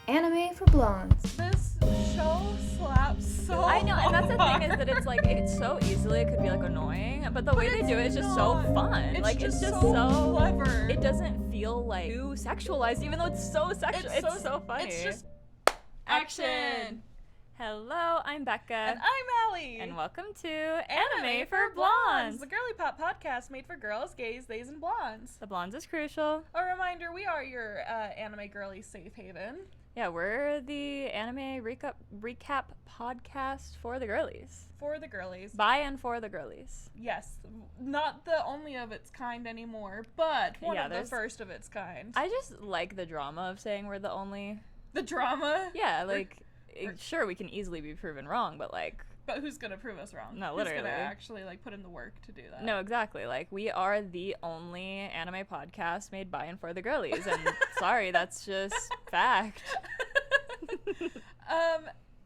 Anime for Blondes. This show slaps so I know, and that's the hard. thing is that it's like, it's so easily, it could be like annoying, but the way they do it is just so fun. It's It's just so clever. It doesn't feel like too sexualized, even though it's so sexual. It's so funny. It's just action. Hello, I'm Becca. And I'm Allie. And welcome to Anime for Blondes. The girly pop podcast made for girls, gays, theys, and blondes. The blondes is crucial. A reminder, we are your anime girly safe haven. Yeah, we're the anime recap podcast for the girlies. For the girlies. By and for the girlies. Yes. Not the only of its kind anymore, but one Yeah, of the there's- first of its kind. I just like the drama of saying we're the only. The drama? Yeah, like, sure, we can easily be proven wrong, but like. But who's gonna prove us wrong? No, Who's literally. gonna actually like put in the work to do that? No, exactly. Like, we are the only anime podcast made by and for the girlies, and sorry, that's just fact.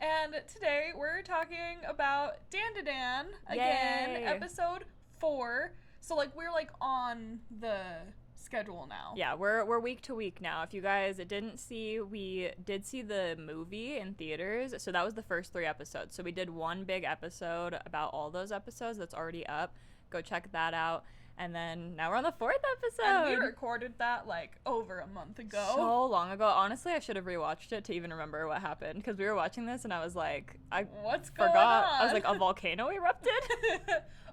And today we're talking about Dan again, Yay. episode 4. So like we're like on the schedule now. Yeah, we're week to week now. If you guys didn't see, we did see the movie in theaters, so that was the first 3 episodes. So we did one big episode about all those episodes that's already up. Go check that out. And then now we're on the 4th episode. And we recorded that like over a month ago. So long ago. Honestly, I should have rewatched it to even remember what happened, because we were watching this and I was like, What's going forgot. on? I was like, a volcano erupted?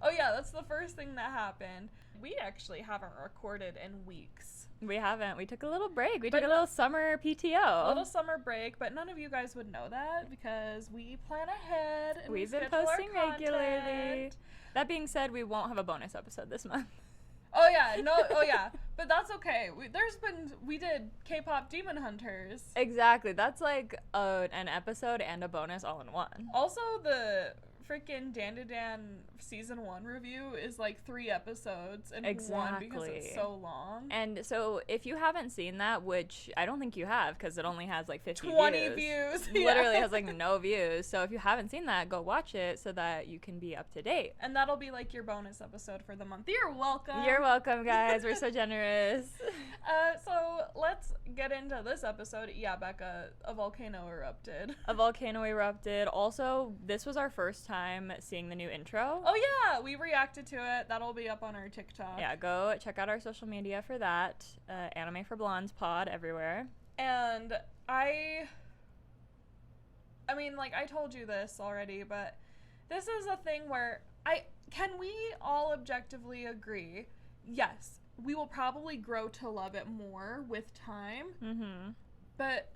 Oh yeah, that's the first thing that happened. We actually haven't recorded in weeks. We haven't. We took a little break. We But- took a little summer PTO. A little summer break, but none of you guys would know that because we plan ahead and We've we been schedule our posting regularly. content. That being said, we won't have a bonus episode this month. Oh yeah, but that's okay. We did K-pop Demon Hunters. Exactly. That's like an episode and a bonus all in one. Also, the freaking Dan season 1 review is like 3 episodes in one because it's Exactly. so long. And so if you haven't seen that, which I don't think you have because it only has like 50 20 views. Literally Yeah. has like no views. So if you haven't seen that, go watch it so that you can be up to date. And that'll be like your bonus episode for the month. You're welcome. You're welcome, guys. We're so generous. So let's get into this episode. Yeah, Becca, a volcano erupted. A volcano erupted. Also, this was our first time seeing the new intro. Oh yeah, we reacted to it. That'll be up on our TikTok. Yeah, go check out our social media for that. Anime for Blondes pod everywhere. And I mean, like, I told you this already, but this is a thing where can we all objectively agree? Yes, we will probably grow to love it more with time. Mm-hmm. But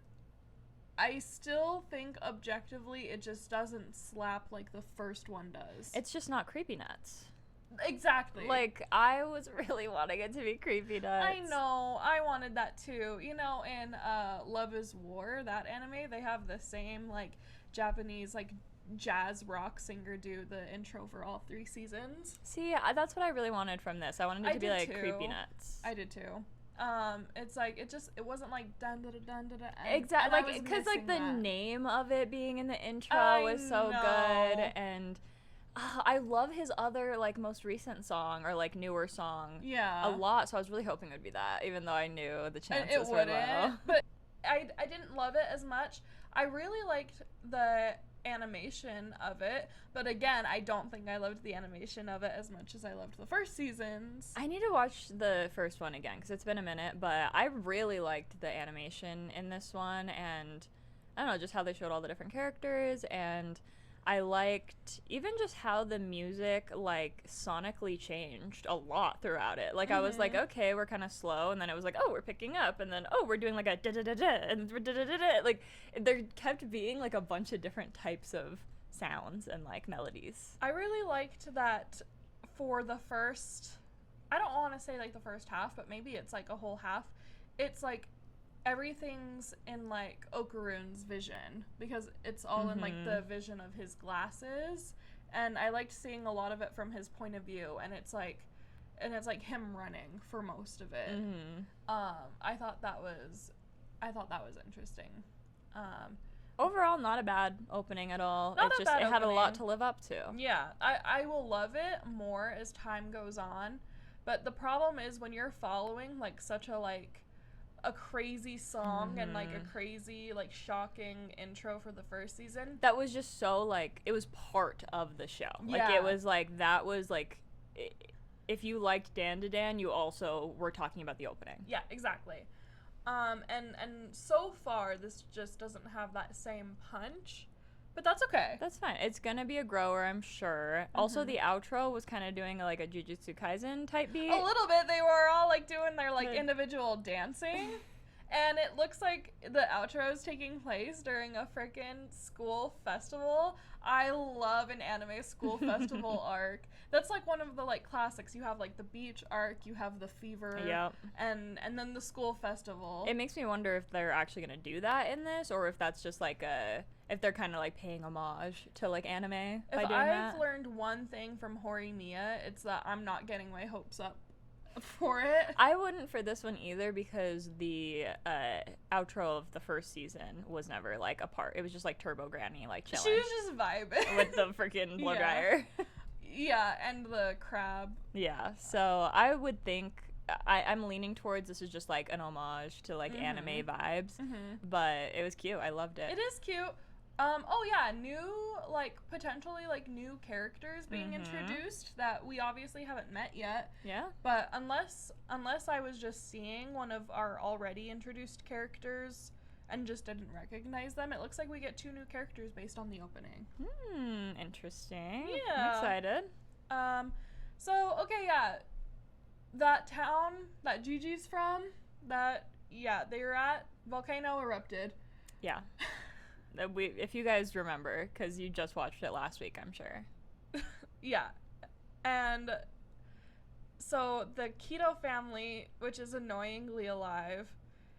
I still think objectively it just doesn't slap like the first one does. It's just not creepy nuts. Exactly. Like, I was really wanting it to be creepy nuts. I know. I wanted that too. You know, in Love is War, that anime, they have the same like Japanese like jazz rock singer do the intro for all 3 seasons. See, that's what I really wanted from this. I wanted it to be like creepy nuts. I did too. It's like it wasn't like dun da da dun da da. Exactly, like, because like the name of it being in the intro was so good, and I love his other like most recent song or like newer song a lot. So I was really hoping it would be that, even though I knew the chances were low. But I didn't love it as much. I really liked the animation of it, but again, I don't think I loved the animation of it as much as I loved the first seasons. I need to watch the first one again because it's been a minute, but I really liked the animation in this one, and I don't know, just how they showed all the different characters, and I liked even just how the music like sonically changed a lot throughout it. Like, I was like, okay, we're kind of slow, and then it was like, oh, we're picking up, and then oh, we're doing like a da da da da, and da da da da. Like, there kept being like a bunch of different types of sounds and like melodies. I really liked that for the first, I don't want to say like the first half, but maybe it's like a whole half. It's like everything's in like Okarun's vision because it's all in like the vision of his glasses, and I liked seeing a lot of it from his point of view, and it's like him running for most of it. I thought that was interesting. Overall, not a bad opening at all. Not It's a just bad it had a lot opening. to live up to. Yeah, I will love it more as time goes on, but the problem is when you're following like such a like a crazy song and like a crazy like shocking intro for the first season. That was just so like it was part of the show. Like Yeah. it was like that was like if you liked Dan to Dan, you also were talking about the opening. Yeah, exactly. And so far this just doesn't have that same punch, but that's okay. That's fine. It's gonna be a grower, I'm sure. Also, the outro was kind of doing like a Jujutsu Kaisen type beat. A little bit. They were all like doing their like individual dancing. And it looks like the outro is taking place during a freaking school festival. I love an anime school festival arc. That's like one of the like classics. You have like the beach arc, you have the fever, and then the school festival. It makes me wonder if they're actually gonna do that in this, or if that's just like if they're kind of like paying homage to like anime by doing that. If I've learned one thing from Horimiya, it's that I'm not getting my hopes up for it. I wouldn't for this one either, because the outro of the first season was never like a part. It was just like Turbo Granny like chilling. She was just vibing with the freaking blow dryer. Yeah, and the crab. Yeah, so I would think I'm leaning towards this is just like an homage to like anime vibes, but it was cute. I loved it. It is cute. Oh yeah, new like potentially like new characters being introduced that we obviously haven't met yet. Yeah. But unless I was just seeing one of our already introduced characters and just didn't recognize them, it looks like we get 2 new characters based on the opening. Interesting. Yeah. I'm excited. So okay, yeah. That town that Gigi's from, they were at, volcano erupted. Yeah. If you guys remember, because you just watched it last week, I'm sure. Yeah. And so the Keto family, which is annoyingly alive,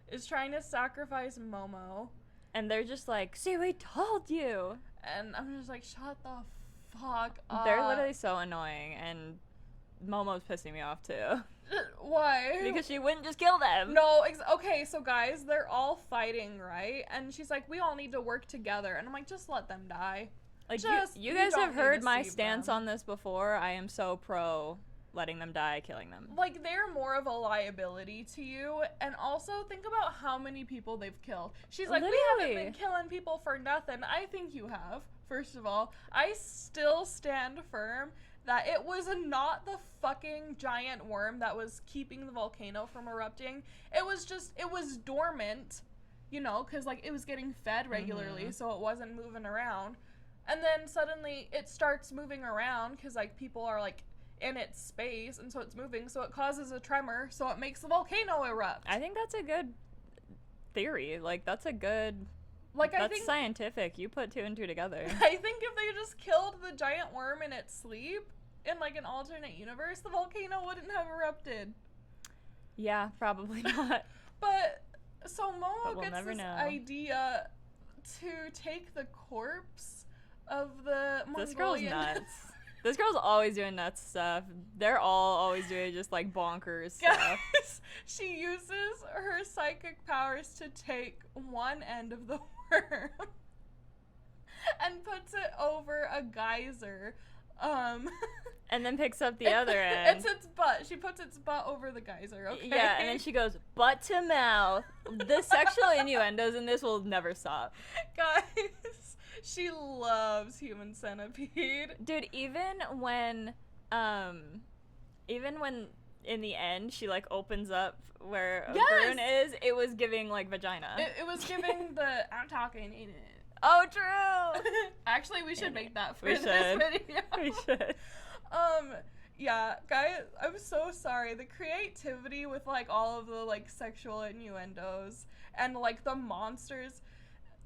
is trying to sacrifice Momo. And they're just like, see, we told you. And I'm just like, shut the fuck up. They're literally so annoying, and Momo's pissing me off too. Why? Because she wouldn't just kill them. No, okay, so guys, they're all fighting, right? And she's like, we all need to work together. And I'm like, just let them die. Like, you guys have heard my stance on this before. I am so pro letting them die, killing them. Like, they're more of a liability to you. And also, think about how many people they've killed. She's like, we haven't been killing people for nothing. I think you have, first of all. I still stand firm that it was not the fucking giant worm that was keeping the volcano from erupting. It was dormant, you know, because, like, it was getting fed regularly, so it wasn't moving around. And then suddenly it starts moving around because, like, people are, like, in its space, and so it's moving, so it causes a tremor, so it makes the volcano erupt. I think that's a good theory. Like, that's a good... Like, that's scientific. You put 2 and 2 together. I think if they just killed the giant worm in its sleep, in like an alternate universe, the volcano wouldn't have erupted. Yeah, probably not. But so Momo gets this idea to take the corpse of the Mongolian. This girl's nuts. This girl's always doing nuts stuff. They're all always doing just like bonkers stuff. Guys, she uses her psychic powers to take one end of the worm and puts it over a geyser. And then picks up the other end. It's its butt. She puts its butt over the geyser, okay? Yeah, and then she goes, butt to mouth. The sexual innuendos in this will never stop. Guys, she loves Human Centipede. Dude, even when in the end she like opens up where Brune is, it was giving like vagina. It was giving the I'm talking in it. Oh, true. Actually, we should make that for this video. We should. Yeah, guys, I'm so sorry. The creativity with like all of the like sexual innuendos and like the monsters.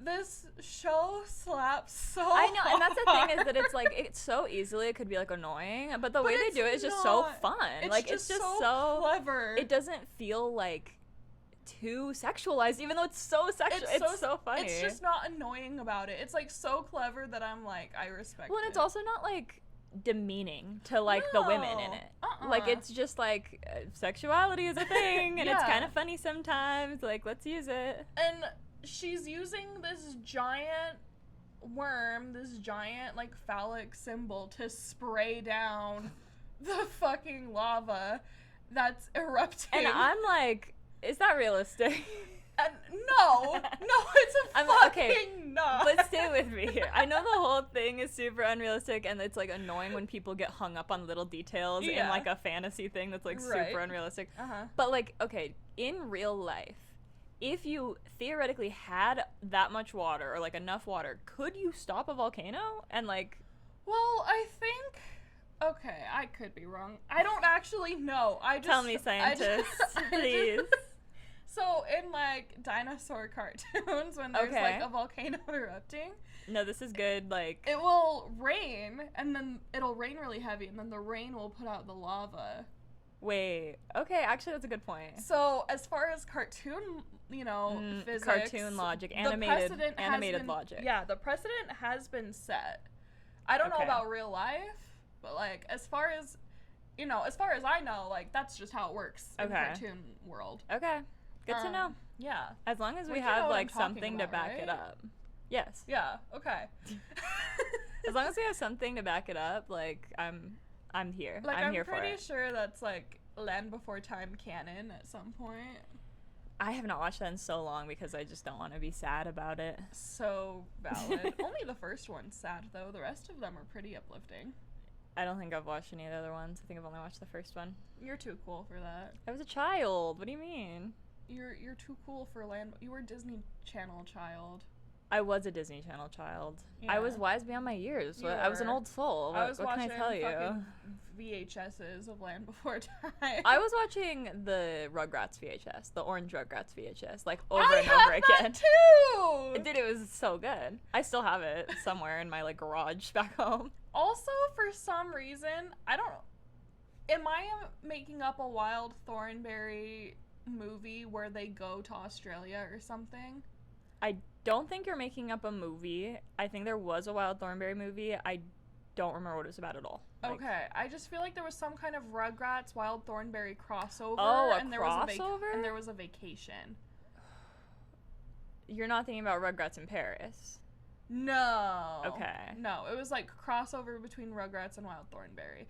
This show slaps so I know, hard. and that's the thing is that it's like it's so easily it could be like annoying, but the way they do it is just so fun. It's just so clever. It doesn't feel like too sexualized, even though it's so sexual. It's so funny. It's just not annoying about it. It's like so clever that I'm like, I respect it. Well, and it's also not like demeaning to like the women in it. Like it's just like sexuality is a thing, and it's kind of funny sometimes. Like, let's use it. And she's using this giant worm, this giant like phallic symbol to spray down the fucking lava that's erupting. And I'm like, Is that realistic? No, it's a fucking no. But stay with me here. I know the whole thing is super unrealistic, and it's like annoying when people get hung up on little details in like a fantasy thing that's like super unrealistic. But like, okay, in real life, if you theoretically had that much water or like enough water, could you stop a volcano? And like, well, I think. Okay, I could be wrong. I don't actually know. Tell me, scientists, please. So in like dinosaur cartoons, when there's like a volcano erupting, no, this is good. Like, it will rain, and then it'll rain really heavy, and then the rain will put out the lava. Wait, okay, actually that's a good point. So as far as cartoon, physics, cartoon logic, animated logic. Yeah, the precedent has been set. I don't know about real life, but like as far as I know, like that's just how it works in the cartoon world. Okay. Good to know. Yeah. As long as we have like something to back it up. Yes. Yeah. Okay. As long as we have something to back it up, like I'm here. Like, I'm here for it. I'm pretty sure that's like Land Before Time canon at some point. I have not watched that in so long because I just don't want to be sad about it. So valid. Only the first one's sad though. The rest of them are pretty uplifting. I don't think I've watched any of the other ones. I think I've only watched the first one. You're too cool for that. I was a child. What do you mean? You're too cool for Land. You were a Disney Channel child. I was a Disney Channel child. Yeah. I was wise beyond my years. I was an old soul. What can I tell you? VHSs of Land Before Time. I was watching the Rugrats VHS, the orange Rugrats VHS, like over and over again. I had that too! Dude, it was so good. I still have it somewhere in my like garage back home. Also, for some reason, I don't know. Am I making up a Wild Thornberry movie where they go to Australia or something? I don't think you're making up a movie. I think there was a Wild Thornberry movie. I don't remember what it was about at all. Okay, I just feel like there was some kind of Rugrats Wild Thornberry crossover. Oh, and there crossover? And there was a vacation. You're not thinking about Rugrats in Paris. No. Okay. No, it was like crossover between Rugrats and Wild Thornberry.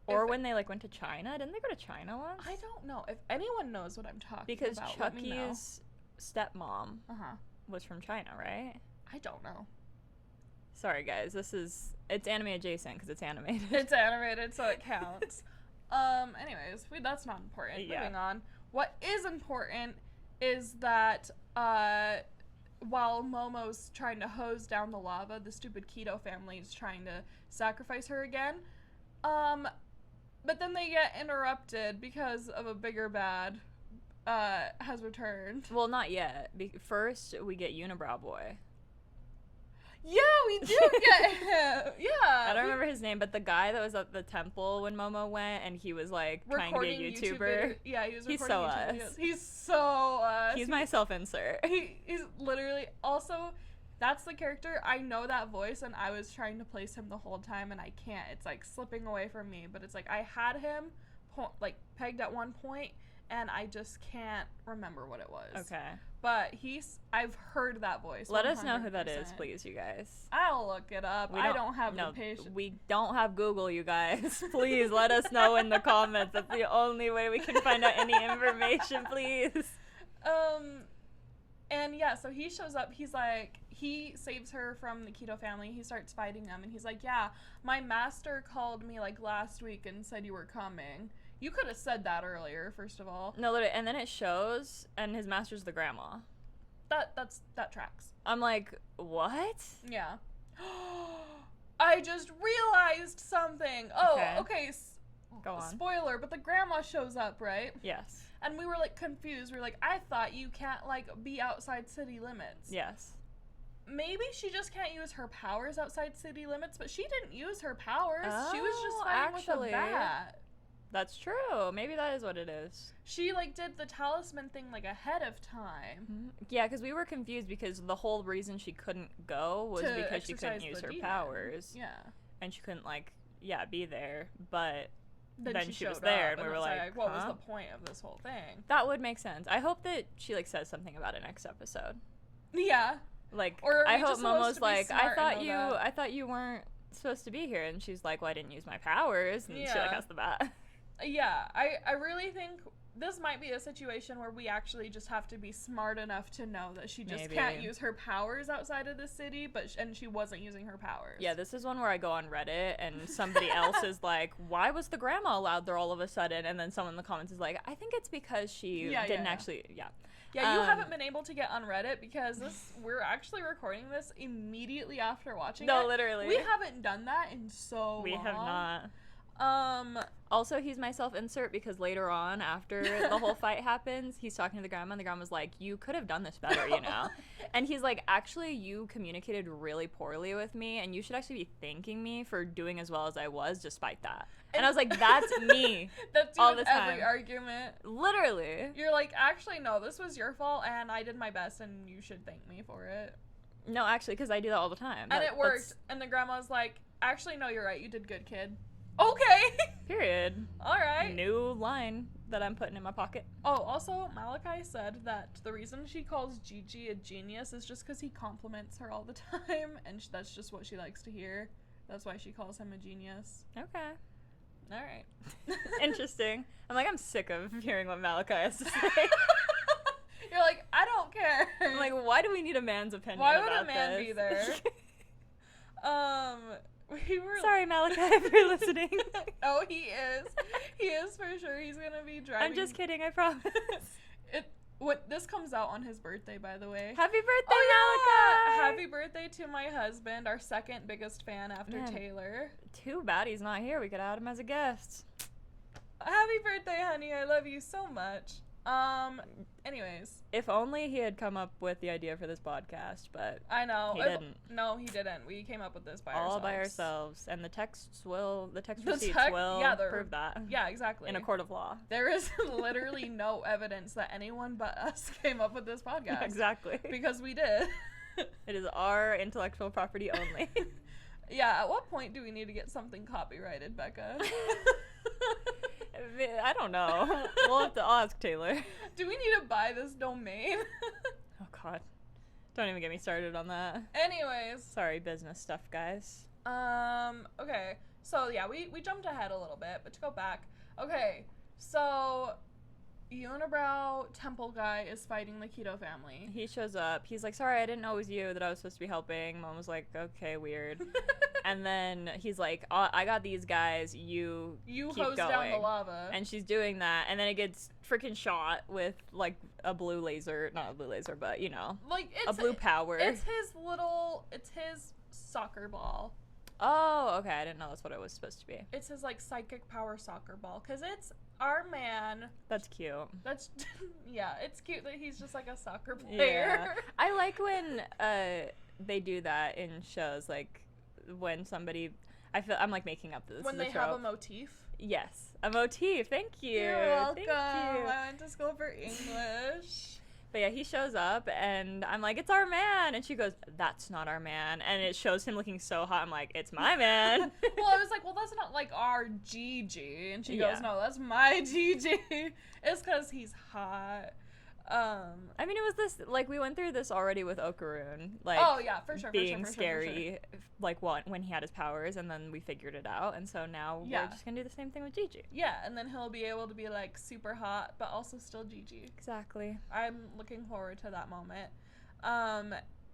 Or when they like went to China. Didn't they go to China once? I don't know. If anyone knows what I'm talking because about, Chucky's stepmom was from China, right? I don't know. Sorry, guys. It's anime adjacent because it's animated. It's animated, so it counts. Anyways, that's not important. Yeah. Moving on. What is important is that while Momo's trying to hose down the lava, the stupid Keto family is trying to sacrifice her again. But then they get interrupted because of a bigger bad has returned. Well, not yet. First, we get Unibrow Boy. Yeah, we do get him. Yeah. I don't remember his name, but the guy that was at the temple when Momo went and he was like trying to be a YouTuber. Yeah, he was recording He's so YouTube us. videos. He's so us. He's my self-insert. He's literally also, that's the character. I know that voice and I was trying to place him the whole time and I can't. It's like slipping away from me, but it's like I had him like pegged at one point and I just can't remember what it was. Okay. But I've heard that voice. Let us know who that is, please, you guys. I'll look it up. I don't have the patience. We don't have Google, you guys. Please let us know in the comments. That's the only way we can find out any information, please. And yeah, so he shows up. He's like, he saves her from the Keto family. He starts fighting them, and he's like, yeah, my master called me like last week and said you were coming. You could have said that earlier, first of all. No, literally, and then it shows, and his master's the grandma. That tracks. I'm like, what? Yeah. I just realized something. Oh, okay. Go on. Spoiler, but the grandma shows up, right? Yes. And we were like confused. We were like, I thought you can't like be outside city limits. Yes. Maybe she just can't use her powers outside city limits, but she didn't use her powers. Oh, she was just fighting with a bat. That's true. Maybe that is what it is. She, like, did the talisman thing, like, ahead of time. Mm-hmm. Yeah, because we were confused because the whole reason she couldn't go was because she couldn't use her powers. Yeah. And she couldn't, like, be there. But then she was there, there, and we were like, what was the point of this whole thing? That would make sense. I hope that she, like, says something about it next episode. Yeah. Like, or I hope Momo's like, I thought you weren't supposed to be here. And she's like, well, I didn't use my powers. And she, like, has the bat. Yeah, I really think this might be a situation where we actually just have to be smart enough to know that she just Maybe. can't use her powers outside of the city, and she wasn't using her powers. Yeah, this is one where I go on Reddit and somebody else is like, why was the grandma allowed there all of a sudden? And then someone in the comments is like, I think it's because she didn't actually, Yeah, you haven't been able to get on Reddit because we're actually recording this immediately after watching it. No, literally. We haven't done that in so long. We have not. Also, he's my self-insert because later on, after the whole fight happens, he's talking to the grandma, and the grandma's like, you could have done this better, you know? And he's like, actually, you communicated really poorly with me, and you should actually be thanking me for doing as well as I was despite that. And I was like, that's me. That's all with the time. every argument. Literally. You're like, actually, no, this was your fault, and I did my best, and you should thank me for it. No, actually, because I do that all the time. And it worked, and the grandma's like, actually, no, you're right, you did good, kid. Okay. Period. All right. New line that I'm putting in my pocket. Oh, also, Malachi said that the reason she calls Gigi a genius is just because he compliments her all the time, and that's just what she likes to hear. That's why she calls him a genius. Okay. All right. Interesting. I'm sick of hearing what Malachi has to say. You're like, I don't care. I'm like, why do we need a man's opinion Why would about a man this? be there? We were Sorry, Malachi, if you're listening. Oh, he is. He is for sure. He's gonna be driving. I'm just kidding, I promise. This comes out on his birthday, by the way. Happy birthday, yeah! Malachi! Happy birthday to my husband, our second biggest fan after Taylor. Too bad he's not here. We could add him as a guest. Happy birthday, honey. I love you so much. Anyways. If only he had come up with the idea for this podcast, but I know. He didn't. No, he didn't. We came up with this all by ourselves. And the text receipts will prove that. Yeah, exactly. In a court of law. There is literally no evidence that anyone but us came up with this podcast. Yeah, exactly. Because we did. It is our intellectual property only. Yeah, at what point do we need to get something copyrighted, Becca? I don't know. We'll have to ask Taylor. Do we need to buy this domain? Oh, God. Don't even get me started on that. Anyways. Sorry, business stuff, guys. Okay. So, yeah, we jumped ahead a little bit, but to go back. Okay, so Unibrow Temple guy is fighting the Keto family. He shows up. He's like, sorry, I didn't know it was you that I was supposed to be helping. Mom was like, okay, weird. And then he's like, oh, I got these guys. You keep hose going. down the lava. And she's doing that. And then it gets freaking shot with, like, a blue laser. Not a blue laser, but, you know. Like, a blue power. It's his soccer ball. Oh, okay. I didn't know that's what it was supposed to be. It's his, like, psychic power soccer ball. Because it's our man. That's cute. Yeah, it's cute that he's just, like, a soccer player. Yeah. I like when they do that in shows, like, when somebody, I'm, like, making up this. When they have a motif? Yes. A motif. Thank you. You're welcome. Thank you. I went to school for English. But yeah, he shows up, and I'm like, it's our man. And she goes, that's not our man. And it shows him looking so hot. I'm like, it's my man. Well, I was like, well, that's not like our Gigi. And she goes, no, that's my Gigi. It's because he's hot. I mean, it was this, like, we went through this already with Okarun. Like, oh, yeah, for sure. Being scary, like, when he had his powers, and then we figured it out. And so now we're just going to do the same thing with Gigi. Yeah, and then he'll be able to be, like, super hot, but also still Gigi. Exactly. I'm looking forward to that moment.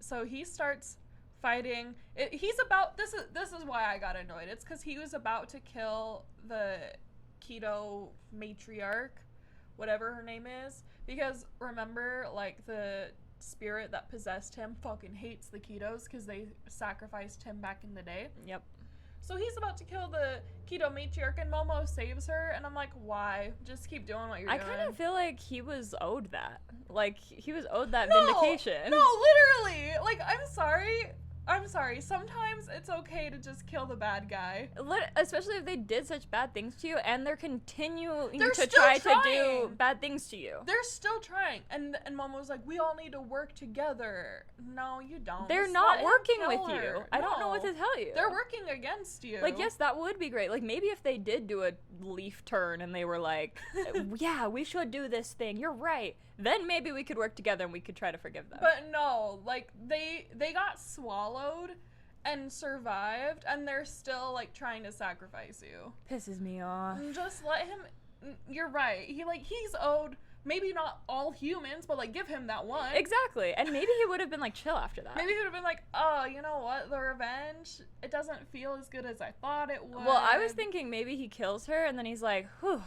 So he starts fighting. This is why I got annoyed. It's because he was about to kill the Keto matriarch, whatever her name is. Because remember, like, the spirit that possessed him fucking hates the Ketos because they sacrificed him back in the day. Yep. So he's about to kill the Keto matriarch, and Momo saves her, and I'm like, why? Just keep doing what you're doing. I kind of feel like he was owed that. Like, he was owed that vindication. No, literally! Like, I'm sorry. Sometimes it's okay to just kill the bad guy. Especially if they did such bad things to you, and they're continuing to try to do bad things to you. They're still trying. And Momo was like, we all need to work together. No, you don't. They're just not working with her. you. I don't know what to tell you. They're working against you. Like, yes, that would be great. Like, maybe if they did do a leaf turn and they were like, yeah, we should do this thing. You're right. Then maybe we could work together and we could try to forgive them. But no, like, they got swallowed and survived, and they're still, like, trying to sacrifice you. Pisses me off. Just let him... You're right. He's owed maybe not all humans, but like give him that one. Exactly. And maybe he would have been like chill after that. Maybe he would have been like, oh, you know what? The revenge, it doesn't feel as good as I thought it would. Well, I was thinking maybe he kills her and then he's like, whew,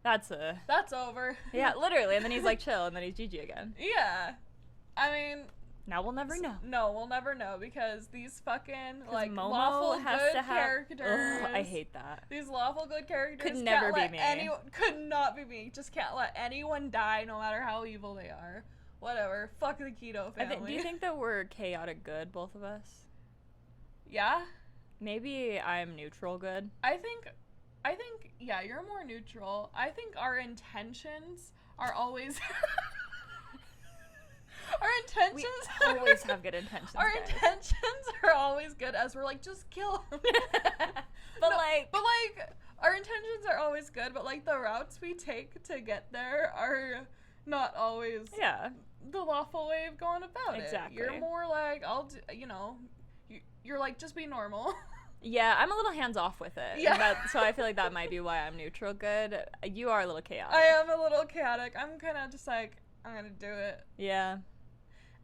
that's over. Yeah, literally. And then he's like chill and then he's GG again. Yeah. I mean, now we'll never know. No, we'll never know because these fucking like Momo lawful has good to have, characters. Ugh, I hate that. These lawful good characters could never can't be let me. Could not be me. Just can't let anyone die, no matter how evil they are. Whatever. Fuck the keto family. Do you think that we're chaotic good, both of us? Yeah. Maybe I'm neutral good. I think, yeah, you're more neutral. I think our intentions are always. Our intentions. We always have good intentions. Our guys. intentions are always good, as we're like, just kill him. But our intentions are always good, but like the routes we take to get there are not always the lawful way of going about it. Exactly. You're more like, you're like, just be normal. Yeah, I'm a little hands off with it. Yeah. So I feel like that might be why I'm neutral good. You are a little chaotic. I am a little chaotic. I'm kind of just like, I'm gonna do it. Yeah.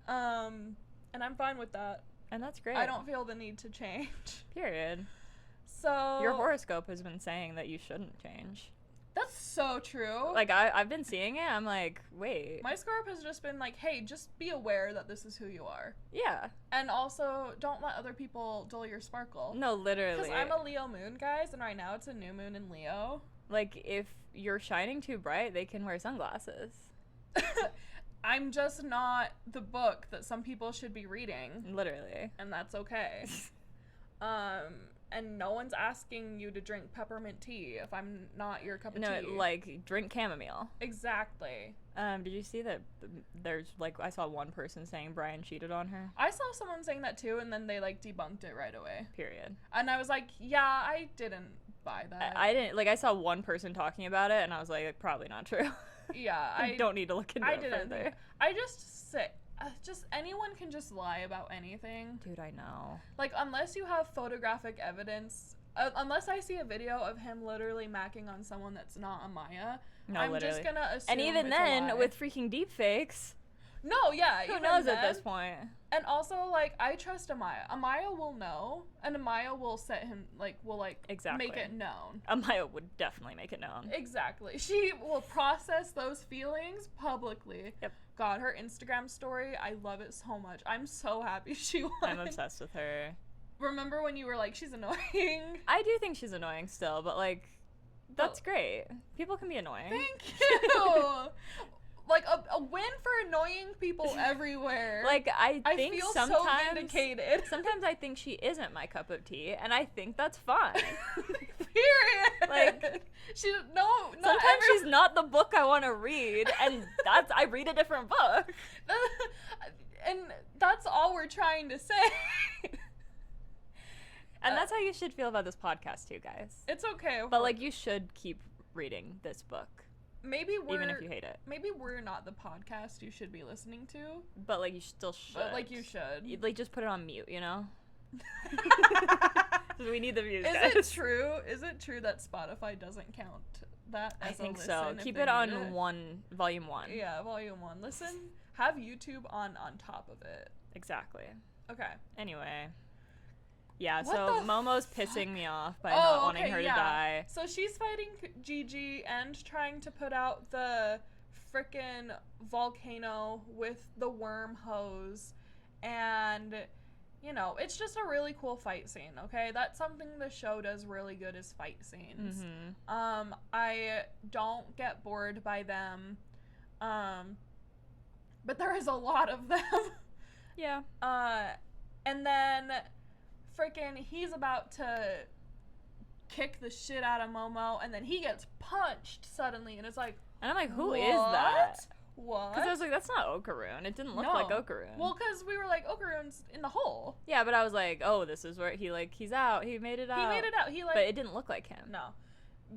And I'm fine with that. And that's great. I don't feel the need to change. Period. So your horoscope has been saying that you shouldn't change. That's so true. Like, I've been seeing it. I'm like, wait. My scarf has just been like, hey, just be aware that this is who you are. Yeah. And also, don't let other people dull your sparkle. No, literally. Because I'm a Leo moon, guys, and right now it's a new moon in Leo. Like, if you're shining too bright, they can wear sunglasses. I'm just not the book that some people should be reading. Literally. And that's okay. And no one's asking you to drink peppermint tea if I'm not your cup of tea. No, like, drink chamomile. Exactly. Did you see that there's, like, I saw one person saying Brian cheated on her? I saw someone saying that too, and then they, like, debunked it right away. Period. And I was like, yeah, I didn't buy that. I didn't, like, I saw one person talking about it, and I was like, probably not true. Yeah, I don't need to look into it further. I just say, just anyone can just lie about anything. Dude, I know. Like, unless you have photographic evidence, unless I see a video of him literally macking on someone that's not Amaya, I'm literally. Just gonna assume. And even it's then, a lie. with freaking deepfakes. No, yeah. Who knows at this point? And also, like, I trust Amaya. Amaya will know, and Amaya will set him, like, exactly. make it known. Amaya would definitely make it known. Exactly. She will process those feelings publicly. Yep. God, her Instagram story, I love it so much. I'm so happy she won. I'm obsessed with her. Remember when you were like, she's annoying? I do think she's annoying still, but, like, that's great. People can be annoying. Thank you! Like, a win for annoying people everywhere. Like, I think feel sometimes, so vindicated. Sometimes I think she isn't my cup of tea, and I think that's fine. Period. Like, sometimes she's not the book I want to read, and I read a different book. And that's all we're trying to say. And that's how you should feel about this podcast too, guys. It's okay. But, like, you should keep reading this book. Maybe even if you hate it. Maybe we're not the podcast you should be listening to. But, like, you still should. But, like, you should. You'd, like, just put it on mute, you know? We need the views, Is guys. Is it true that Spotify doesn't count that as I think a so. listen Keep if it they on need it? volume 1. Yeah, volume 1. Listen, have YouTube on top of it. Exactly. Okay. Anyway. Yeah, What so the Momo's pissing me off by not wanting her to die. So she's fighting Gigi and trying to put out the frickin' volcano with the worm hose. And, you know, it's just a really cool fight scene, okay? That's something the show does really good is fight scenes. Mm-hmm. I don't get bored by them. But there is a lot of them. Yeah. And then freaking he's about to kick the shit out of Momo, and then he gets punched suddenly, and it's like, and I'm like, who is that? What? Because I was like, that's not Okarun. It didn't look like Okarun. Well, because we were like, Okarun's in the hole. Yeah, but I was like, oh, this is where he's out. He made it out. He made it out. But it didn't look like him. No.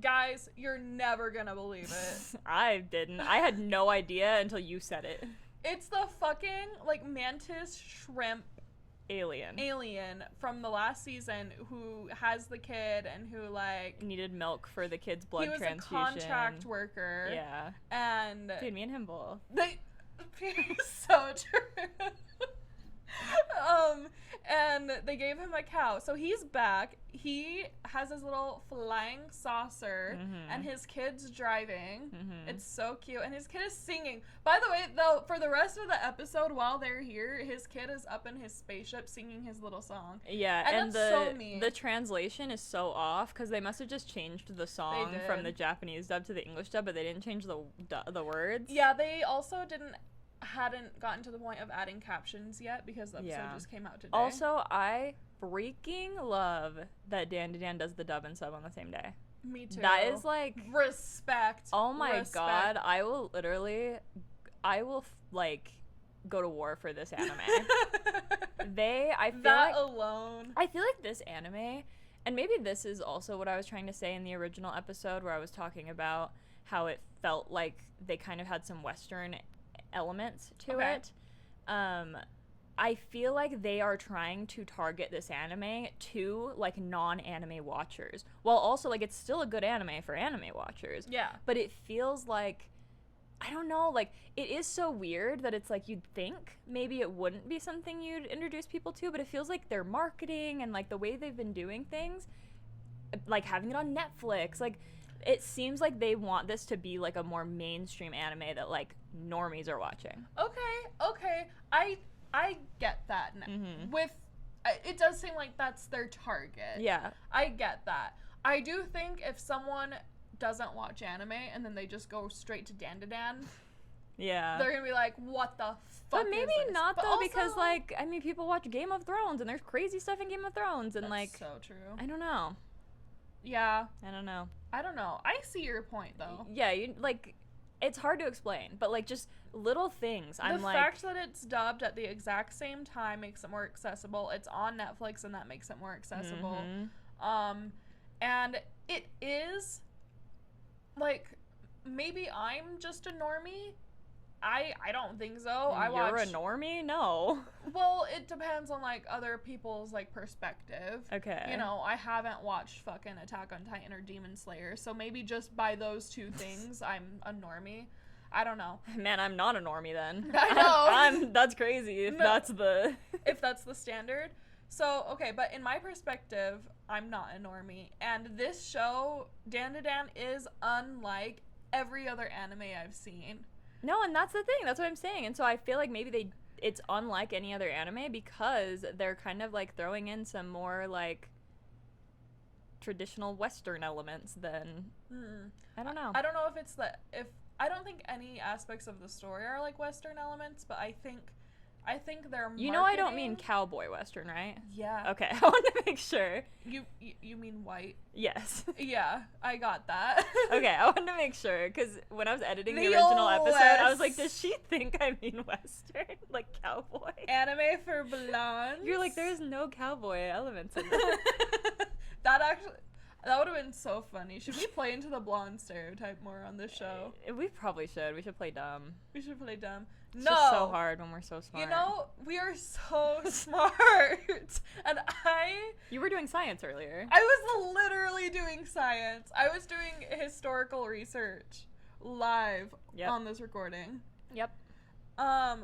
Guys, you're never gonna believe it. I didn't. I had no idea until you said it. It's the fucking, like, mantis shrimp alien from the last season who has the kid and who like needed milk for the kid's blood transfusion. He was a contract worker. Yeah. And dude, me and him both. So true. And they gave him a cow. So he's back. He has his little flying saucer, and his kid's driving. It's so cute. And his kid is singing. By the way, though, for the rest of the episode, while they're here, his kid is up in his spaceship singing his little song. Yeah, and the translation is so off, because they must have just changed the song from the Japanese dub to the English dub, but they didn't change the words. Yeah, they also hadn't gotten to the point of adding captions yet, because the episode just came out today. Also, I freaking love that Dan does the dub and sub on the same day. Me too. That is like respect. Oh my god, I will like go to war for this anime. I feel like this anime, and maybe this is also what I was trying to say in the original episode where I was talking about how it felt like they kind of had some Western elements to it. I feel like they are trying to target this anime to like non-anime watchers, while also like it's still a good anime for anime watchers. Yeah. But it feels like, I don't know, like it is so weird that it's like you'd think maybe it wouldn't be something you'd introduce people to, but it feels like their marketing and like the way they've been doing things, like having it on Netflix, like it seems like they want this to be like a more mainstream anime that like normies are watching. Okay. I get that. It does seem like that's their target. Yeah. I get that. I do think if someone doesn't watch anime and then they just go straight to Dan, yeah, they're gonna be like, what the fuck? But maybe is this? Not, but though, also, because like, I mean, people watch Game of Thrones and there's crazy stuff in Game of Thrones, and that's like, so true. I don't know. Yeah. I don't know. I see your point though. Yeah, you like, it's hard to explain, but like just little things. The fact that it's dubbed at the exact same time makes it more accessible. It's on Netflix, and that makes it more accessible. And it is like, maybe I'm just a normie. I don't think so. You're a normie? No. Well, it depends on like other people's like perspective. Okay. You know, I haven't watched fucking Attack on Titan or Demon Slayer, so maybe just by those two things, I'm a normie. I don't know. Man, I'm not a normie then. I know. That's crazy if that's the if that's the standard. So, okay, but in my perspective, I'm not a normie, and this show, Dan is unlike every other anime I've seen. No, and that's the thing. That's what I'm saying. And so I feel like maybe it's unlike any other anime because they're kind of like throwing in some more like traditional Western elements than I don't know. I don't know if I don't think any aspects of the story are like Western elements, but I think they're marketing. You know, I don't mean cowboy Western, right? Yeah. Okay, I want to make sure. You mean white? Yes. Yeah, I got that. Okay, I wanted to make sure, because when I was editing the original episode, I was like, does she think I mean Western? Like cowboy? Anime for blondes? You're like, there's no cowboy elements in this. That would have been so funny. Should we play into the blonde stereotype more on this show? We probably should. We should play dumb. We should play dumb. It's just so hard when we're so smart. You know, we are so smart. And You were doing science earlier. I was literally doing science. I was doing historical research live on this recording. Yep.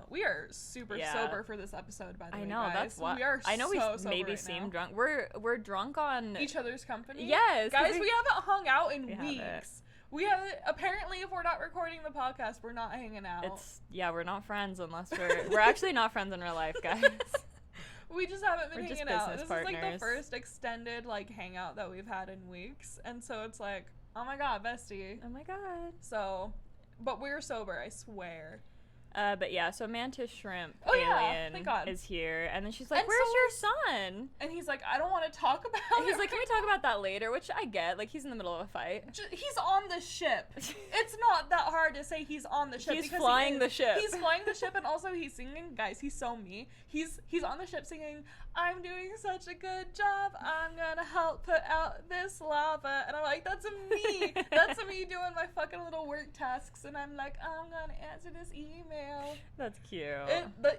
We are super sober for this episode, by the way. I know, guys. That's why. We are I know so we maybe seem now. Drunk. We're drunk on each other's company. Yes. Guys, we haven't hung out in weeks. We have apparently, if we're not recording the podcast, we're not hanging out. We're not friends unless we're actually not friends in real life, guys. We just haven't been hanging out. This partners. Is like the first extended like hangout that we've had in weeks, and so it's like, oh my god, bestie. Oh my god. So, but we're sober, I swear. But yeah, so Mantis Shrimp Alien is here, and then she's like, "Where's your son?" And he's like, "I don't want to talk about it." He's like, "Can we talk about that later?" Which I get. Like, he's in the middle of a fight. He's on the ship. It's not that hard to say he's on the ship. He's flying the ship. He's flying the ship, and also he's singing. Guys, he's so me. He's on the ship singing, "I'm doing such a good job. I'm gonna help put out this lava." And I'm like, that's me. That's me doing my fucking little work tasks, and I'm like, I'm gonna answer this email. now. That's cute.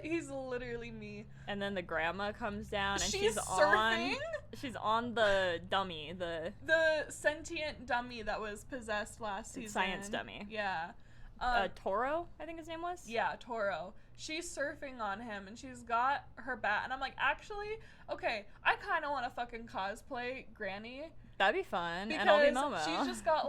He's literally me. And then the grandma comes down, and she's surfing. She's on the dummy, the sentient dummy that was possessed last season. Science dummy. Yeah. Toro, I think his name was. Yeah, Toro. She's surfing on him, and she's got her bat, and I'm like, actually, okay, I kind of want to fucking cosplay Granny. That'd be fun, because and I'll be Momo. she's just got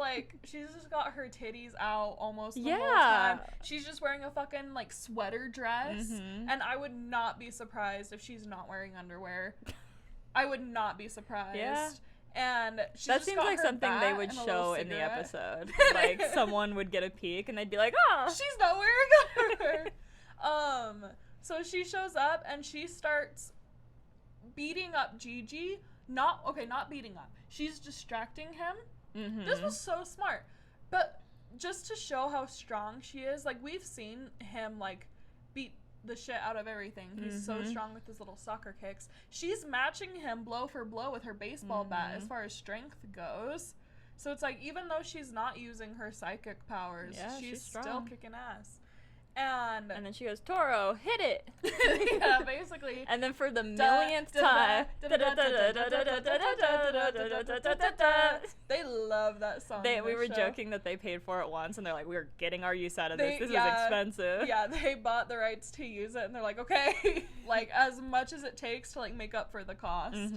her titties out almost the whole time. She's just wearing a fucking like sweater dress, and I would not be surprised if she's not wearing underwear. I would not be surprised. Yeah. And she's that just seems got like her something they bat would and a show little in the cigarette. episode. Like someone would get a peek, and they'd be like, "Oh, she's not wearing underwear." So she shows up and she starts beating up Gigi. Not beating up. She's distracting him. This was so smart. But just to show how strong she is, like, we've seen him, like, beat the shit out of everything. He's so strong with his little soccer kicks. She's matching him blow for blow with her baseball bat as far as strength goes. So it's like, even though she's not using her psychic powers, she's still kicking ass. And then she goes, Toro, hit it. Yeah, basically. And then for the millionth time, they love that song. We were joking that they paid for it once, and they're like, we're getting our use out of this. This is expensive. Yeah, they bought the rights to use it, and they're like, okay, like, as much as it takes to, like, make up for the cost.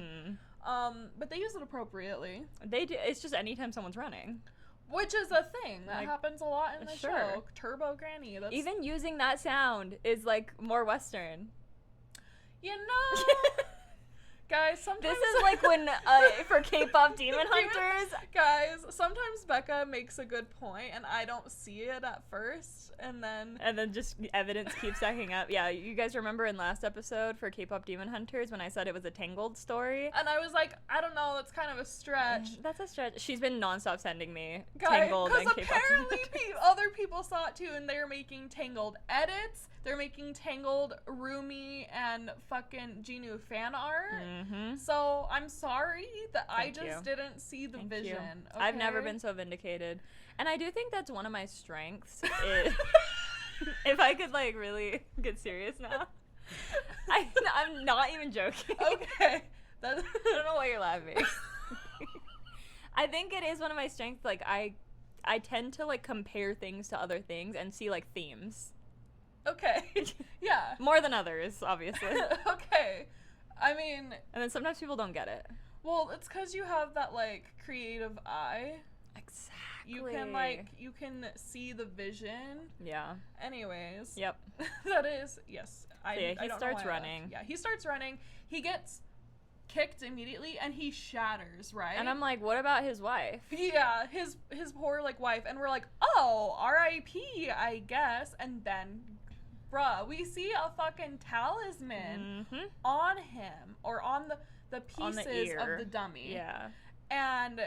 But they use it appropriately. They do. It's just anytime someone's running. Which is a thing that happens a lot in the show. Turbo Granny. Even using that sound is, like, more Western. You know, guys, sometimes... This is like when, for K-pop Demon Hunters. Guys, sometimes Becca makes a good point, and I don't see it at first, and then just evidence keeps stacking up. Yeah, you guys remember in last episode for K-pop Demon Hunters when I said it was a Tangled story? And I was like, I don't know, that's kind of a stretch. That's a stretch. She's been nonstop sending me Guys, Tangled and K-pop apparently other people saw it too, and they're making Tangled edits. They're making Tangled, Rumi, and fucking Ginu fan art. So I'm sorry that I just didn't see the vision. Okay? I've never been so vindicated. And I do think that's one of my strengths. If I could, like, really get serious now. I'm not even joking. Okay. I don't know why you're laughing. I think it is one of my strengths. Like, I tend to, like, compare things to other things and see, like, themes. Okay. Yeah. More than others, obviously. Okay. I mean... And then sometimes people don't get it. Well, it's because you have that, like, creative eye. Exactly. You can see the vision. Yeah. Anyways. Yep. That is, yes. He starts running. Yeah, he starts running. He gets kicked immediately, and he shatters, right? And I'm like, what about his wife? Yeah, his poor, like, wife. And we're like, oh, R.I.P., I guess. And then... Bruh, we see a fucking talisman on him, or on the pieces of the dummy. Yeah. And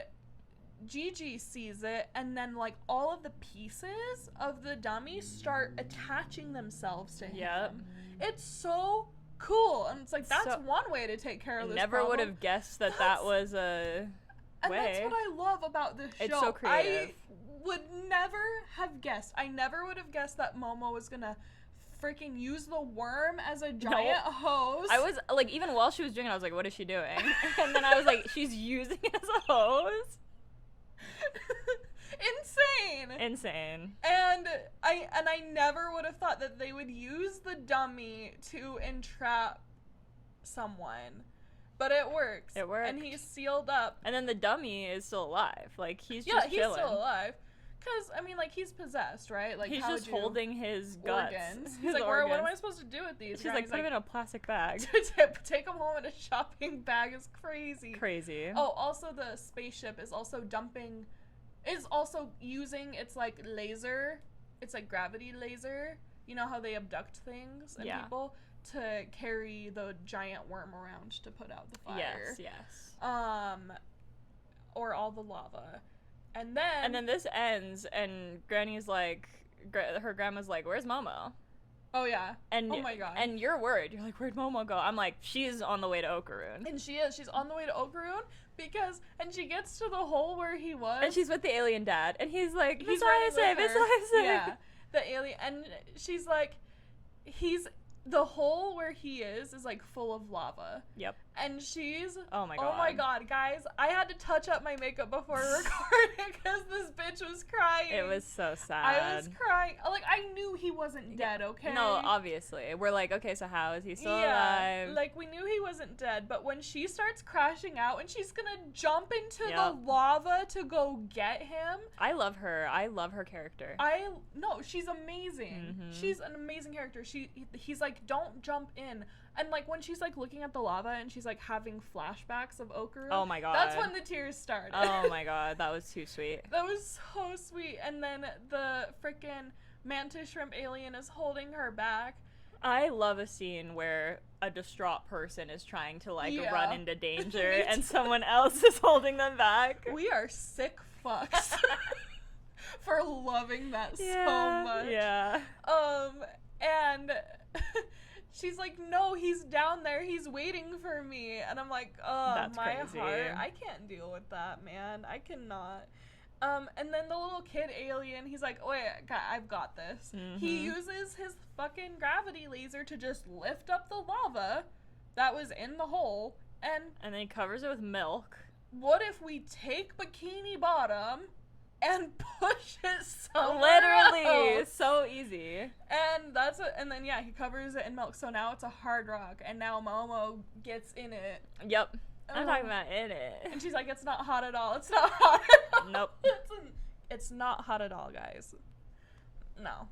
Gigi sees it, and then, like, all of the pieces of the dummy start attaching themselves to him. Yep. It's so cool. And it's like, that's one way to take care of this never problem. would have guessed that was a and way. That's what I love about this show. It's so creative. I would never have guessed. I never would have guessed that Momo was gonna freaking use the worm as a giant hose. I was like, even while she was doing it, I was like, what is she doing? And then I was like, she's using it as a hose. Insane. And I never would have thought that they would use the dummy to entrap someone. But it works. It worked. And he's sealed up. And then the dummy is still alive. Like, he's just chilling. Yeah, he's still alive. Because, I mean, like, he's possessed, right? Like, he's just holding his guts. Organs. He's like, what am I supposed to do with these? She's like, put him in a plastic bag. Take him home in a shopping bag is crazy. Crazy. Oh, also the spaceship is also using its, like, laser. It's, like, gravity laser. You know how they abduct things and people? To carry the giant worm around to put out the fire. Yes. Or all the lava. And then this ends, and Granny's like, her grandma's like, where's Momo? Oh, yeah. And oh, my God. And you're worried. You're like, where'd Momo go? I'm like, she's on the way to Okaroon. And she is. She's on the way to Okaroon and she gets to the hole where he was. And she's with the alien dad. And he's like, he's Ayase. Yeah. The alien. And she's like, the hole where he is like full of lava. Yep. And she's, oh my god. Oh my god, guys, I had to touch up my makeup before recording because this bitch was crying. It was so sad. I was crying. Like, I knew he wasn't dead, okay? No, obviously. We're like, okay, so how is he still alive? Like, we knew he wasn't dead, but when she starts crashing out and she's gonna jump into the lava to go get him. I love her. I love her character. No, she's amazing. Mm-hmm. She's an amazing character. He's like, don't jump in. And, like, when she's, like, looking at the lava and she's, like, having flashbacks of Okaru. Oh, my God. That's when the tears started. Oh, my God. That was too sweet. That was so sweet. And then the freaking mantis shrimp alien is holding her back. I love a scene where a distraught person is trying to, like, run into danger and someone else is holding them back. We are sick fucks for loving that so much. Yeah. And... she's like, no, he's down there. He's waiting for me. And I'm like, oh, that's my crazy. heart. I can't deal with that, man. I cannot. And then the little kid alien, he's like, wait, I've got this. Mm-hmm. He uses his fucking gravity laser to just lift up the lava that was in the hole. And then he covers it with milk. What if we take Bikini Bottom and push it somewhere Literally, else? so easy. And that's it. And then he covers it in milk. So now it's a hard rock, and now Momo gets in it. Yep, I'm talking about in it. And she's like, "It's not hot at all. It's not hot at all." Nope. It's not hot at all, guys. No.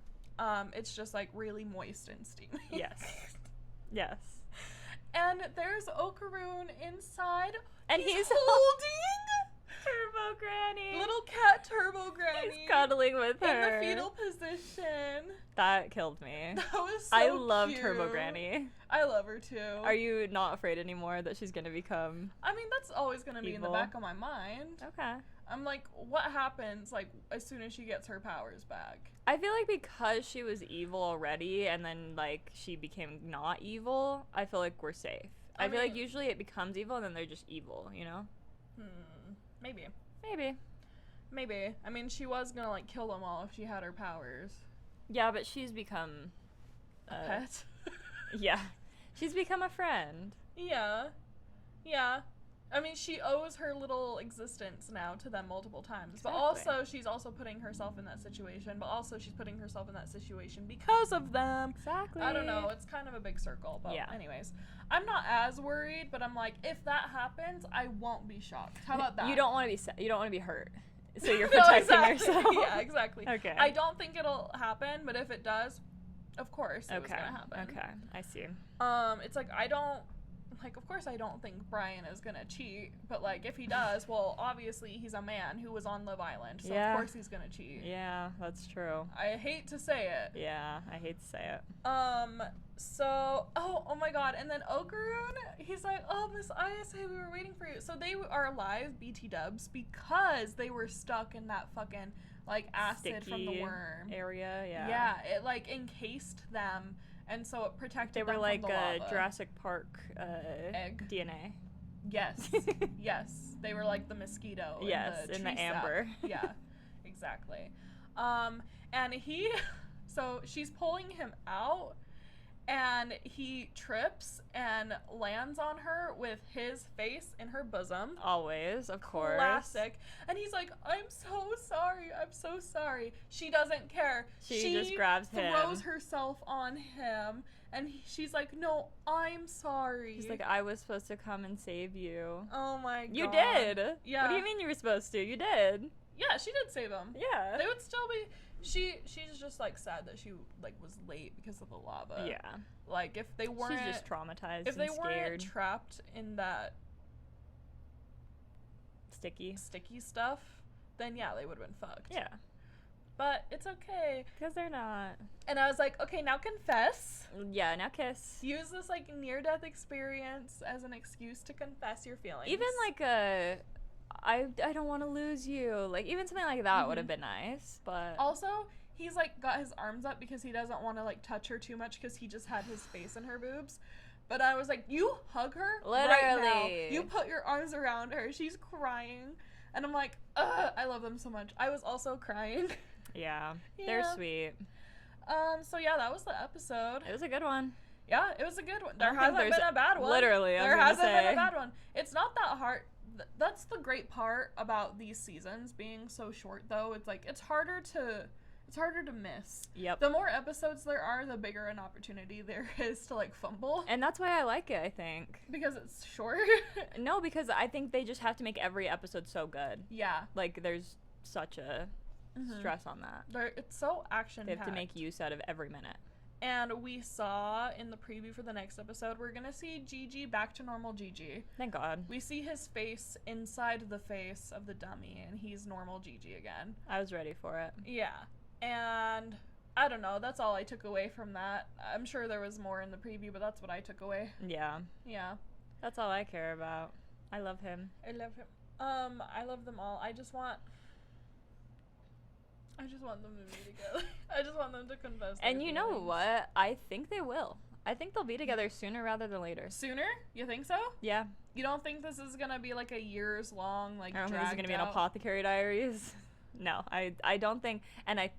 It's just like really moist and steamy. Yes. Yes. And there's Okaroon inside, and he's holding Turbo Granny. Little cat Turbo Granny. He's cuddling with her. In the fetal position. That killed me. That was so I love cute. Turbo Granny. I love her too. Are you not afraid anymore that she's gonna become I mean, that's always gonna be in the back of my mind. Okay. I'm like, what happens, like, as soon as she gets her powers back? I feel like because she was evil already and then, like, she became not evil, I feel like we're safe. I feel like usually it becomes evil and then they're just evil, you know? Maybe. Maybe. I mean, she was gonna, like, kill them all if she had her powers. Yeah, but she's become... a pet? Yeah. She's become a friend. Yeah. I mean, she owes her little existence now to them multiple times. Exactly. But also, she's also putting herself in that situation. But also, she's putting herself in that situation because of them. Exactly. I don't know. It's kind of a big circle. But anyways, I'm not as worried. But I'm like, if that happens, I won't be shocked. How about that? You don't want to be you don't want to be hurt. So you're protecting yourself. Yeah, exactly. Okay. I don't think it'll happen. But if it does, of course it's going to happen. Okay. I see. It's like, of course I don't think Brian is gonna cheat, but, like, if he does, well, obviously he's a man who was on Love Island, so of course he's gonna cheat. Yeah, that's true. I hate to say it. Yeah, I hate to say it. So, oh my god, and then Okaroon, he's like, oh, Miss Ayase, we were waiting for you. So they are alive, BT dubs, because they were stuck in that fucking, like, acid sticky from the worm. Area, yeah. Yeah, it, like, encased them. And so it protected them from the lava. They were like Jurassic Park egg DNA. Yes. Yes. They were like the mosquito. Yes, in the amber. Yeah, exactly. And so she's pulling him out, and he trips and lands on her with his face in her bosom. Always, of course. Classic. And he's like, I'm so sorry. I'm so sorry. She doesn't care. She just grabs him. Throws herself on him. And she's like, no, I'm sorry. She's like, I was supposed to come and save you. Oh my god. You did. Yeah. What do you mean you were supposed to? You did. Yeah, she did save him. Yeah. They would still be... She's just, like, sad that she, like, was late because of the lava. Yeah. Like, if they weren't... She's just traumatized If they and weren't scared. trapped in that... Sticky stuff, then, yeah, they would have been fucked. Yeah. But it's okay. Because they're not. And I was like, okay, now confess. Yeah, now kiss. Use this, like, near-death experience as an excuse to confess your feelings. Even, like, I don't want to lose you. Like, even something like that would have been nice, but... Also, he's, like, got his arms up because he doesn't want to, like, touch her too much because he just had his face in her boobs. But I was like, you hug her right now. You put your arms around her. She's crying. And I'm like, ugh, I love them so much. I was also crying. Yeah, they're sweet. So yeah, that was the episode. It was a good one. Yeah, it was a good one. I There don't think hasn't there's been a bad one. Literally, there hasn't been a bad one. It's not that hard. That's the great part about these seasons being so short, though. It's like it's harder to miss. Yep. The more episodes there are, the bigger an opportunity there is to like fumble. And that's why I like it, I think. Because it's short. No, because I think they just have to make every episode so good. Yeah. Like, there's such a stress on that. It's so action-packed. They have to make use out of every minute. And we saw in the preview for the next episode, we're going to see Gigi back to normal Gigi. Thank God. We see his face inside the face of the dummy, and he's normal Gigi again. I was ready for it. Yeah. And I don't know, that's all I took away from that. I'm sure there was more in the preview, but that's what I took away. Yeah. Yeah. That's all I care about. I love him. I love him. I love them all. I just want them to be together. I just want them to confess. And you know what? I think they will. I think they'll be together sooner rather than later. Sooner? You think so? Yeah. You don't think this is gonna be like a years long, like, I don't think this is gonna be an Apothecary Diaries. No, I don't think. And I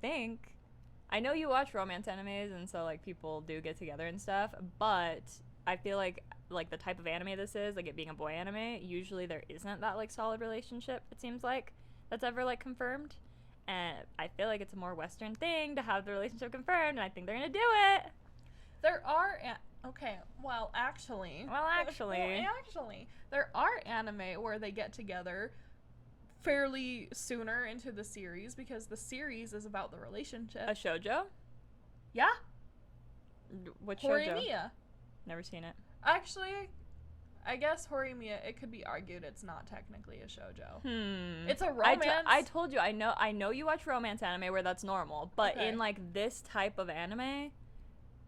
know you watch romance animes, and so like people do get together and stuff, but I feel like the type of anime this is, like it being a boy anime, usually there isn't that like solid relationship, it seems like, that's ever like confirmed. And I feel like it's a more Western thing to have the relationship confirmed, and I think they're gonna do it. There are actually, there are anime where they get together fairly sooner into the series because the series is about the relationship. A shoujo? Yeah. What shoujo? Horimiya. Never seen it. Actually, I guess Horimiya, it could be argued it's not technically a shoujo. It's a romance. I told you, I know you watch romance anime where that's normal, but in like this type of anime,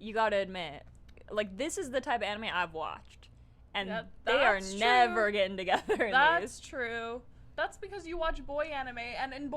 you gotta admit, like this is the type of anime I've watched, and they are never getting together in That's these. true. That's because you watch boy anime, and and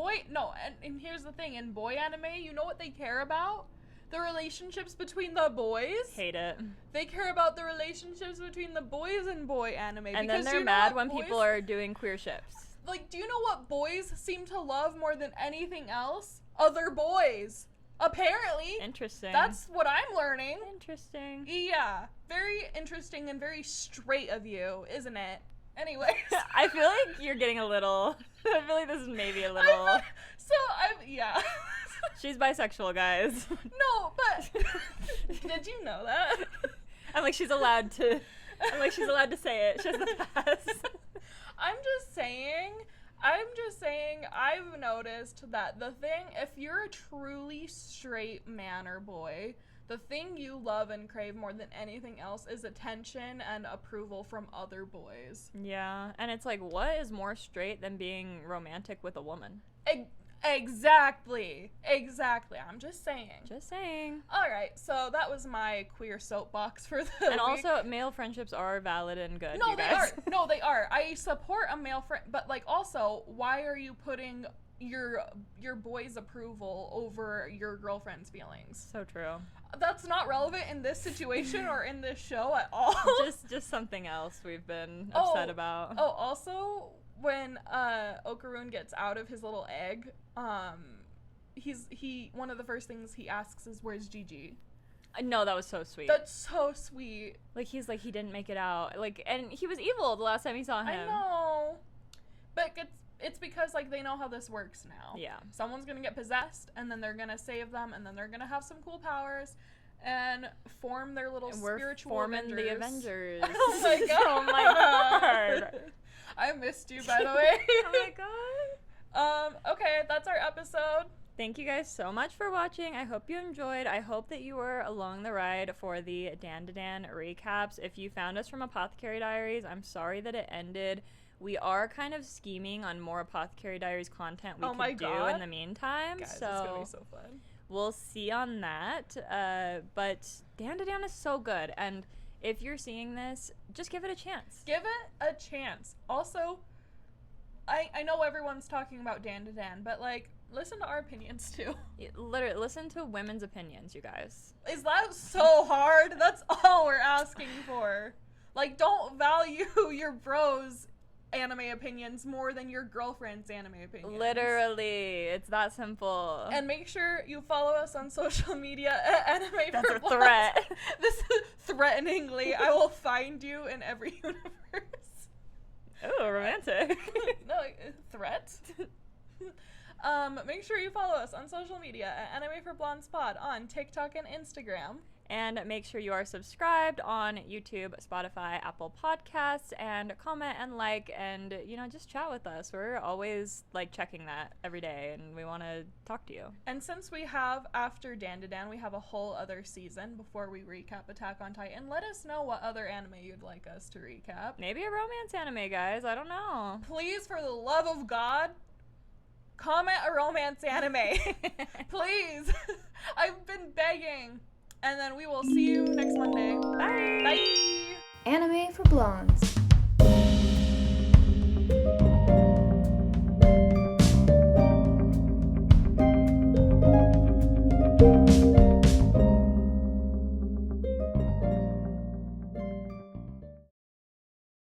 here's the thing, in boy anime, you know what they care about? The relationships between the boys. Hate it. They care about the relationships between the boys in boy anime. And then they're mad when people are doing queer ships. Like, do you know what boys seem to love more than anything else? Other boys. Apparently. Interesting. That's what I'm learning. Interesting. Yeah. Very interesting and very straight of you, isn't it? Anyways. I feel like you're getting a little... I feel like this is maybe a little... Yeah. She's bisexual, guys. No, but... Did you know that? I'm like, she's allowed to say it. She has the pass. I'm just saying, I've noticed that if you're a truly straight man or boy, the thing you love and crave more than anything else is attention and approval from other boys. Yeah, and it's like, what is more straight than being romantic with a woman? Exactly. I'm just saying. All right, so that was my queer soapbox for the And week. also, male friendships are valid and good, No, you guys. they are. I support a male friend, but like also, why are you putting your boy's approval over your girlfriend's feelings? So true. That's not relevant in this situation or in this show at all. just something else we've been upset about. Oh, also, when Okarun gets out of his little egg, one of the first things he asks is, "Where's Gigi?" No, that was so sweet. That's so sweet. Like, he's like, he didn't make it out. Like, and he was evil the last time he saw him. I know. But it's because, like, they know how this works now. Yeah. Someone's gonna get possessed, and then they're gonna save them, and then they're gonna have some cool powers, and form their little spiritual forming the Avengers. Oh my god. Oh my god. I missed you, by the way. Oh my god. Okay, that's our episode. Thank you guys so much for watching. I hope you enjoyed. I hope that you were along the ride for the Dan to Dan recaps. If you found us from Apothecary Diaries, I'm sorry that it ended. We are kind of scheming on more Apothecary Diaries content we could do in the meantime. Guys, so it's gonna be so fun. We'll see on that. But Dan to Dan is so good. And if you're seeing this, just give it a chance. Give it a chance. Also, I know everyone's talking about Dan to Dan, but like, listen to our opinions too. Literally, listen to women's opinions, you guys. Is that so hard? That's all we're asking for. Like, don't value your bros anime opinions more than your girlfriend's anime opinions. Literally, it's that simple. And make sure you follow us on social media at Anime That's for a Blondes. threat. This is threateningly. I will find you in every universe. Oh, romantic. No, threat. Make sure you follow us on social media at Anime for Blondes Pod on TikTok and Instagram. And make sure you are subscribed on YouTube, Spotify, Apple Podcasts, and comment and like, and, you know, just chat with us. We're always, like, checking that every day, and we want to talk to you. And since we have, after Dandadan, we have a whole other season before we recap Attack on Titan, let us know what other anime you'd like us to recap. Maybe a romance anime, guys. I don't know. Please, for the love of God, comment a romance anime. Please. I've been begging. And then we will see you next Monday. Bye. Bye. Anime for Blondes.